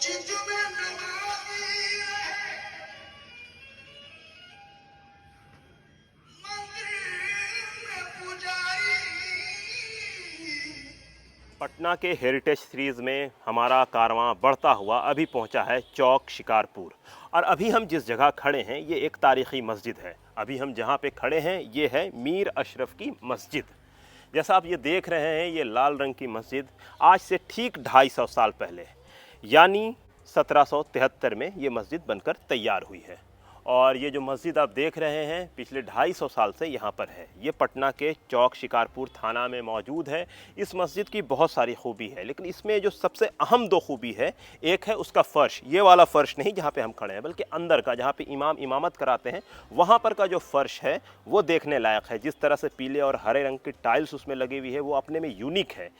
पटना के heritage series में हमारा कारवां बढ़ता हुआ अभी पहुंचा है चौक शिकारपुर। और अभी हम जिस जगह खड़े हैं ये एक तारीख़ी मस्जिद है। अभी हम जहां पे खड़े हैं ये है मीर अशरफ की मस्जिद। जैसा आप ये देख रहे हैं ये लाल रंग की मस्जिद आज से ठीक 250 साल पहले यानी 1773 में ये मस्जिद बनकर तैयार हुई है। और ये जो मस्जिद आप देख रहे हैं पिछले 250 साल से यहाँ पर है। ये पटना के चौक शिकारपुर थाना में मौजूद है। इस मस्जिद की बहुत सारी खूबी है लेकिन इसमें जो सबसे अहम दो खूबी है, एक है उसका फ़र्श। ये वाला फ़र्श नहीं जहाँ पे हम खड़े हैं बल्कि अंदर का जहाँ पे इमाम इमामत कराते हैं वहाँ पर का जो फ़र्श है वो देखने लायक है। जिस तरह से पीले और हरे रंग की टाइल्स उसमें लगी हुई है वो अपने में यूनिक है।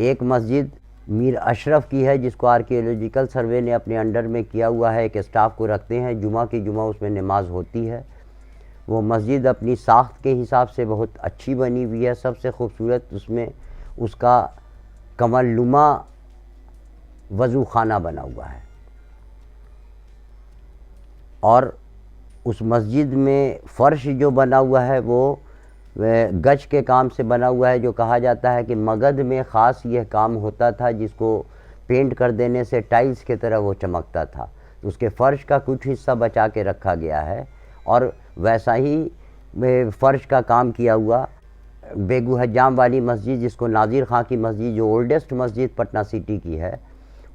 एक मस्जिद मीर अशरफ की है जिसको आर्कियोलॉजिकल सर्वे ने अपने अंडर में किया हुआ है। एक स्टाफ को रखते हैं, जुमा की जुमा उसमें नमाज होती है। वो मस्जिद अपनी साख्त के हिसाब से बहुत अच्छी बनी हुई है। सबसे खूबसूरत उसमें उसका कमलनुमा वज़ू खाना बना हुआ है। और उस मस्जिद में फ़र्श जो बना हुआ है वो गज के काम से बना हुआ है। जो कहा जाता है कि मगध में ख़ास यह काम होता था जिसको पेंट कर देने से टाइल्स की तरह वो चमकता था। तो उसके फ़र्श का कुछ हिस्सा बचा के रखा गया है। और वैसा ही फ़र्श का काम किया हुआ बेगू हज्जाम वाली मस्जिद जिसको नाज़िर ख़ां की मस्जिद जो ओल्डेस्ट मस्जिद पटना सिटी की है,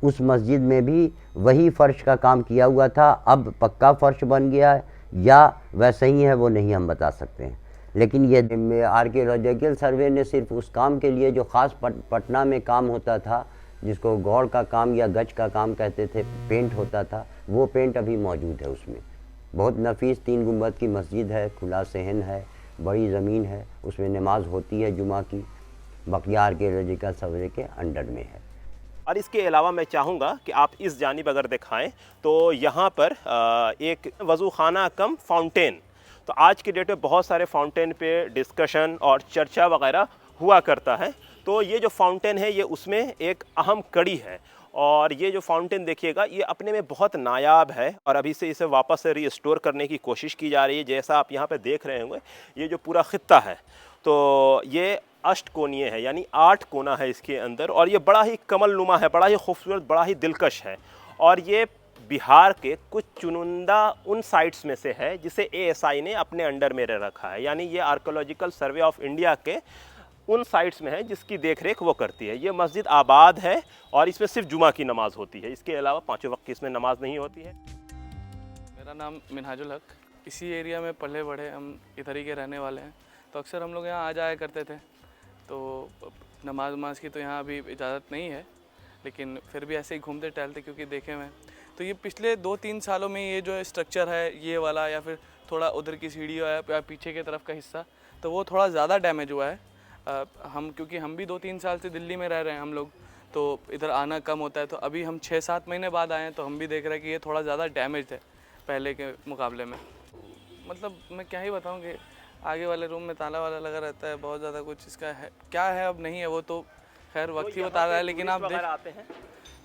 उस मस्जिद में भी वही फ़र्श का काम किया हुआ था। अब पक्का फ़र्श बन गया है या वैसा ही है वो नहीं हम बता सकते हैं। लेकिन ये आर्कियोलॉजिकल सर्वे ने सिर्फ उस काम के लिए जो ख़ास पटना में काम होता था जिसको गौड़ का काम या गज का काम कहते थे, पेंट होता था, वो पेंट अभी मौजूद है उसमें। बहुत नफीस 3 गुंबद की मस्जिद है, खुला सहन है, बड़ी ज़मीन है, उसमें नमाज होती है जुमा की। बकिया आर्कियोलॉजिकल सर्वे के अंडर में है। और इसके अलावा मैं चाहूँगा कि आप इस जानिब अगर दिखाएं तो यहाँ पर एक वज़ू खाना कम फाउंटेन। तो आज की डेट में बहुत सारे फाउंटेन पे डिस्कशन और चर्चा वगैरह हुआ करता है। तो ये जो फाउंटेन है ये उसमें एक अहम कड़ी है। और ये जो फाउंटेन देखिएगा ये अपने में बहुत नायाब है और अभी से इसे वापस से रीस्टोर करने की कोशिश की जा रही है। जैसा आप यहाँ पे देख रहे होंगे ये जो पूरा खित्ता है तो ये अष्टकोणीय है यानी 8 कोना है इसके अंदर। और ये बड़ा ही कमलनुमा है, बड़ा ही खूबसूरत, बड़ा ही दिलकश है। और ये बिहार के कुछ चुनिंदा उन साइट्स में से है जिसे एएसआई ने अपने अंडर में रखा है। यानी ये आर्कियोलॉजिकल सर्वे ऑफ इंडिया के उन साइट्स में है जिसकी देखरेख वो करती है। ये मस्जिद आबाद है और इसमें सिर्फ जुमा की नमाज होती है, इसके अलावा 5 वक्त की इसमें नमाज नहीं होती है। मेरा नाम मिनहाजुल हक, इसी एरिया में पले बढ़े, हम इधर ही के रहने वाले हैं। तो अक्सर हम लोग यहाँ आ जाया करते थे। तो नमाज वमाज की तो यहाँ अभी इजाज़त नहीं है लेकिन फिर भी ऐसे ही घूमते टहलते क्योंकि देखे हुए। तो ये पिछले 2-3 सालों में ये जो स्ट्रक्चर है ये वाला या फिर थोड़ा उधर की सीढ़ी है या पीछे की तरफ का हिस्सा तो वो थोड़ा ज़्यादा डैमेज हुआ है। क्योंकि हम भी 2-3 साल से दिल्ली में रह रहे हैं हम लोग, तो इधर आना कम होता है। तो अभी हम 6-7 महीने बाद आए हैं तो हम भी देख रहे हैं कि ये थोड़ा ज़्यादा डैमेज है पहले के मुकाबले में। मतलब मैं क्या ही बताऊँ कि आगे वाले रूम में ताला वाला लगा रहता है, बहुत ज़्यादा कुछ इसका है क्या है अब नहीं है वो तो खैर वक्त ही बता रहा है। लेकिन आप आते हैं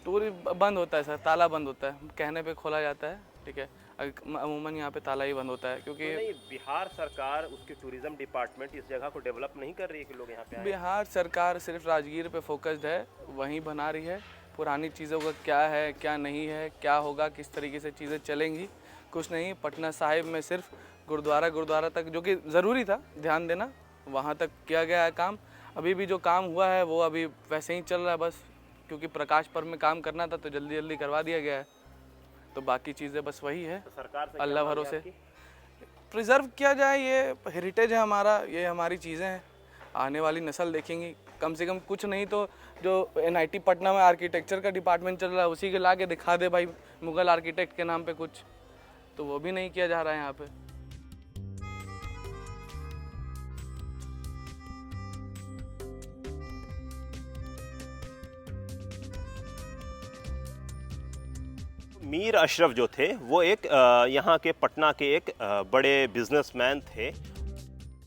टूर बंद होता है सर, ताला बंद होता है, कहने पे खोला जाता है, ठीक है। अमूमन यहाँ पे ताला ही बंद होता है क्योंकि तो नहीं, बिहार सरकार उसकी टूरिज्म डिपार्टमेंट इस जगह को डेवलप नहीं कर रही है कि लोग यहाँ पे आए। बिहार सरकार सिर्फ राजगीर पे फोकस्ड है, वहीं बना रही है। पुरानी चीज़ों का क्या है क्या नहीं है, क्या होगा, किस तरीके से चीज़ें चलेंगी, कुछ नहीं। पटना साहिब में सिर्फ गुरुद्वारा तक जो कि ज़रूरी था ध्यान देना, वहाँ तक किया गया है काम। अभी भी जो काम हुआ है वो अभी वैसे ही चल रहा है बस, क्योंकि प्रकाश पर्व में काम करना था तो जल्दी जल्दी करवा दिया गया है। तो बाकी चीज़ें बस वही है, तो सरकार से अल्लाह भरोसे प्रिजर्व किया जाए। ये हेरिटेज है हमारा, ये हमारी चीज़ें हैं, आने वाली नस्ल देखेंगी। कम से कम कुछ नहीं तो जो एनआईटी पटना में आर्किटेक्चर का डिपार्टमेंट चल रहा है उसी के ला के दिखा दे भाई मुग़ल आर्किटेक्ट के नाम पे कुछ, तो वो भी नहीं किया जा रहा है यहाँ पे। मीर अशरफ जो थे वो एक यहाँ के पटना के एक बड़े बिजनेसमैन थे।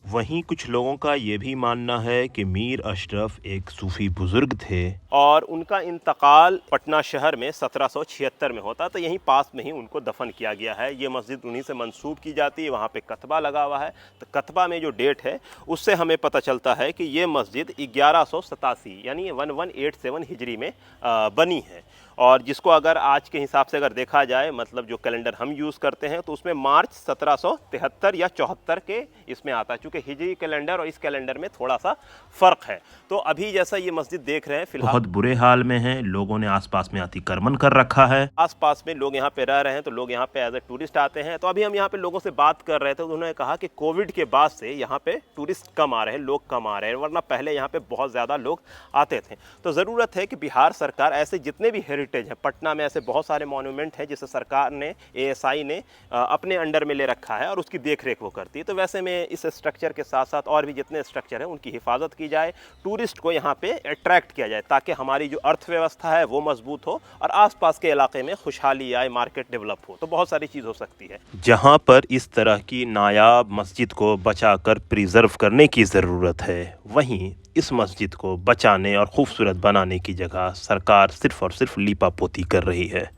वहीं कुछ लोगों का ये भी मानना है कि मीर अशरफ एक सूफी बुजुर्ग थे और उनका इंतकाल पटना शहर में 1776 में होता, तो यहीं पास में ही उनको दफन किया गया है। ये मस्जिद उन्हीं से मंसूब की जाती है, वहाँ पे कतबा लगा हुआ है। तो कतबा में जो डेट है उससे हमें पता चलता है कि ये मस्जिद 1187 यानी 1187 हिजरी में बनी है। और जिसको अगर आज के हिसाब से अगर देखा जाए, मतलब जो कैलेंडर हम यूज़ करते हैं, तो उसमें मार्च 1773 या 74 के इसमें आता है, चूँकि हिजरी कैलेंडर और इस कैलेंडर में थोड़ा सा फ़र्क है। तो अभी जैसा ये मस्जिद देख रहे हैं फिलहाल बहुत बुरे हाल में है, लोगों ने आसपास में अतिक्रमण कर रखा है। आसपास में लोग यहाँ पे रह रहे हैं, तो लोग यहाँ पे एज ए टूरिस्ट आते हैं। तो अभी हम यहाँ पे लोगों से बात कर रहे थे, तो उन्होंने कहा कि कोविड के बाद से यहाँ पे टूरिस्ट कम आ रहे हैं, लोग कम आ रहे हैं, वरना पहले यहाँ पे बहुत ज़्यादा लोग आते थे। तो ज़रूरत है कि बिहार सरकार ऐसे जितने भी हेरिटेज हैं, पटना में ऐसे बहुत सारे मॉन्यूमेंट हैं जिसे सरकार ने, ASI ने अपने अंडर में ले रखा है और उसकी देख रेख वो करती है। तो वैसे में इस स्ट्रक्चर के साथ साथ और भी जितने स्ट्रक्चर हैं उनकी हिफाजत की जाए, टूरिस्ट को यहाँ पे अट्रैक्ट किया जाए, ताकि हमारी जो अर्थव्यवस्था है वो मजबूत हो और आसपास के इलाके में खुशहाली आए, मार्केट डेवलप हो। तो बहुत सारी चीज़ हो सकती है। जहाँ पर इस तरह की नायाब मस्जिद को बचाकर प्रिजर्व करने की ज़रूरत है, वहीं इस मस्जिद को बचाने और खूबसूरत बनाने की जगह सरकार सिर्फ़ और सिर्फ लीपापोती कर रही है।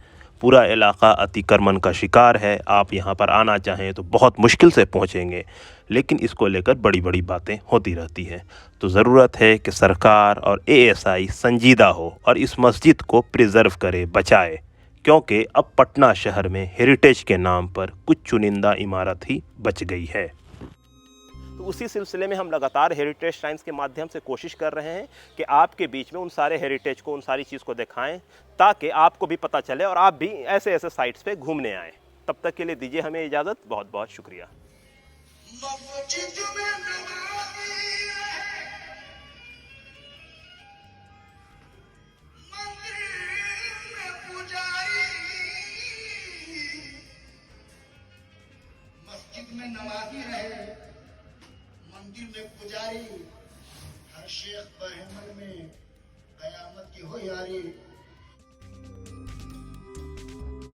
पूरा इलाका अतिक्रमण का शिकार है। आप यहाँ पर आना चाहें तो बहुत मुश्किल से पहुँचेंगे, लेकिन इसको लेकर बड़ी बड़ी बातें होती रहती हैं। तो ज़रूरत है कि सरकार और ASI संजीदा हो और इस मस्जिद को प्रिजर्व करे, बचाए, क्योंकि अब पटना शहर में हेरिटेज के नाम पर कुछ चुनिंदा इमारत ही बच गई है। तो उसी सिलसिले में हम लगातार हेरिटेज टाइम्स के माध्यम से कोशिश कर रहे हैं कि आपके बीच में उन सारे हेरिटेज को, उन सारी चीज़ को दिखाएं, ताकि आपको भी पता चले और आप भी ऐसे ऐसे साइट्स पे घूमने आएँ। तब तक के लिए दीजिए हमें इजाज़त। बहुत बहुत शुक्रिया। मस्जिद में नमाजी रहे, मंदिर में पुजारी, हर शेख बहमल में कयामत की हो यारी।